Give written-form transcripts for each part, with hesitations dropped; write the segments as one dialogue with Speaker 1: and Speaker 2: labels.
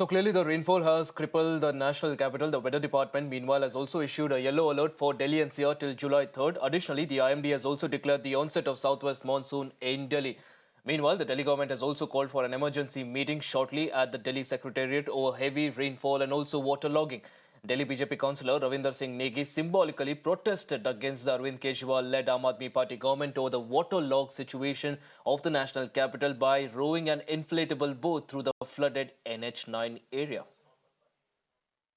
Speaker 1: So clearly the rainfall has crippled the national capital. The weather department meanwhile has also issued a yellow alert for Delhi NCR till July 3rd. Additionally, the IMD has also declared the onset of southwest monsoon in Delhi. Meanwhile, the Delhi government has also called for an emergency meeting shortly at the Delhi Secretariat over heavy rainfall and also waterlogging. Delhi BJP councillor Ravinder Singh Negi symbolically protested against the Arvind Kejriwal-led Aam Aadmi Party government over the waterlogged situation of the national capital by rowing an inflatable boat through the flooded NH9 area.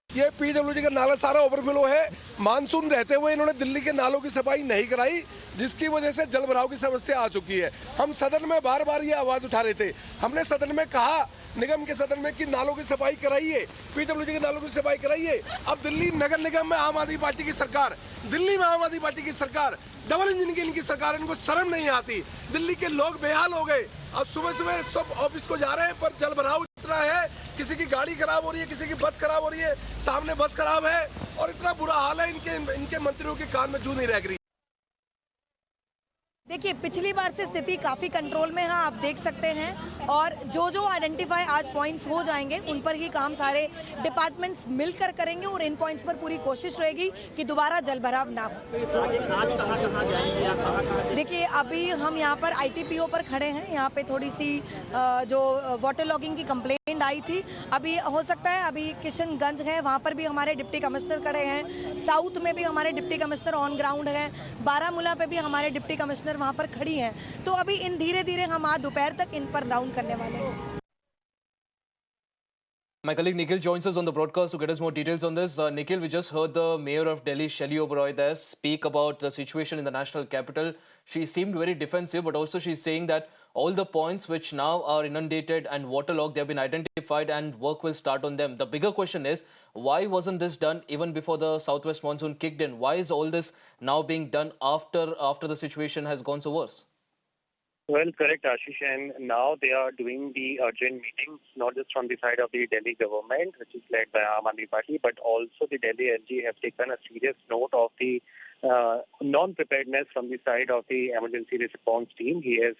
Speaker 2: ये PWD का नाला सारा overflow है। Monsoon रहते हुए इन्होंने दिल्ली के नालों की सफाई नहीं कराई, जिसकी वजह से जल भराव की समस्या आ चुकी है। हम सदन में बार बार ये आवाज उठा रहे थे। हमने सदन में कहा, निगम के सदन में, कि नालों की सफाई कराइए, पीडब्ल्यूडी के नालों की सफाई कराइए। अब दिल्ली नगर निगम में आम आदमी पार्टी की सरकार, दिल्ली में आम आदमी पार्टी की सरकार, डबल इंजन की इनकी सरकार, इनको शर्म नहीं आती। दिल्ली के लोग बेहाल हो गए। अब सुबह सुबह सब ऑफिस को जा रहे हैं, पर जल भराव इतना है, किसी की गाड़ी खराब हो रही है, किसी की बस खराब हो रही है, सामने बस खराब है, और इतना बुरा हाल है। इनके मंत्रियों के कान में जू नहीं रह रही।
Speaker 3: देखिए, पिछली बार से स्थिति काफ़ी कंट्रोल में है, आप देख सकते हैं। और जो जो आइडेंटिफाई आज पॉइंट्स हो जाएंगे, उन पर ही काम सारे डिपार्टमेंट्स मिलकर करेंगे और इन पॉइंट्स पर पूरी कोशिश रहेगी कि दोबारा जल भराव ना हो। देखिए, अभी हम यहाँ पर ITPO पर खड़े हैं। यहाँ पे थोड़ी सी जो वाटर लॉगिंग की कंप्लेंट आई थी, अभी हो सकता है, अभी किशनगंज है, वहाँ पर भी हमारे डिप्टी कमिश्नर खड़े हैं। साउथ में भी हमारे डिप्टी कमिश्नर ऑन ग्राउंड हैं। बारामूला पे भी हमारे डिप्टी कमिश्नर वहां पर खड़ी हैं। तो अभी इन धीरे धीरे हम आज दोपहर तक इन पर राउंड करने वाले हैं।
Speaker 1: My colleague Nikhil joins us on the broadcast to get us more details on this. Nikhil, we just heard the mayor of Delhi, Shelly Oberoi, there speak about the situation in the national capital. She seemed very defensive, but also she's saying that all the points which now are inundated and waterlogged, they have been identified and work will start on them. The bigger question is, why wasn't this done even before the southwest monsoon kicked in? Why is all this now being done after the situation has gone so worse?
Speaker 4: Well, correct, Ashish. And now they are doing the urgent meetings, not just from the side of the Delhi government, which is led by Aam Aadmi Party, but also the Delhi LG have taken a serious note of the non-preparedness from the side of the emergency response team. He has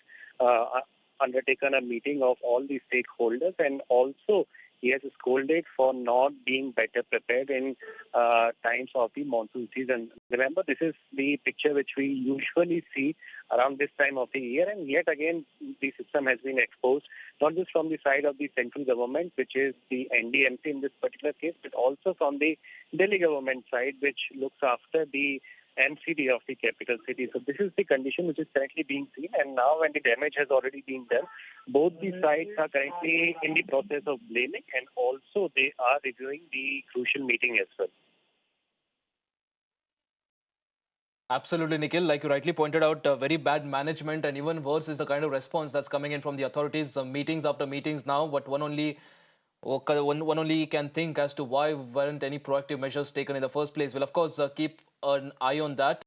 Speaker 4: undertaken a meeting of all the stakeholders, and also he has scolded for not being better prepared in times of the monsoon season. Remember, this is the picture which we usually see around this time of the year, and yet again the system has been exposed, not just from the side of the central government, which is the NDMC in this particular case, but also from the Delhi government side, which looks after the MCD of the capital city. So this is the condition which is currently being seen, and now when the damage has already been done, both the sides are currently in the process of blaming, and also they are reviewing the crucial meeting as well.
Speaker 1: Absolutely, Nikhil. Like you rightly pointed out, very bad management, and even worse is the kind of response that's coming in from the authorities. Meetings after meetings now, but one only can think as to why weren't any proactive measures taken in the first place. We'll of course keep an eye on that.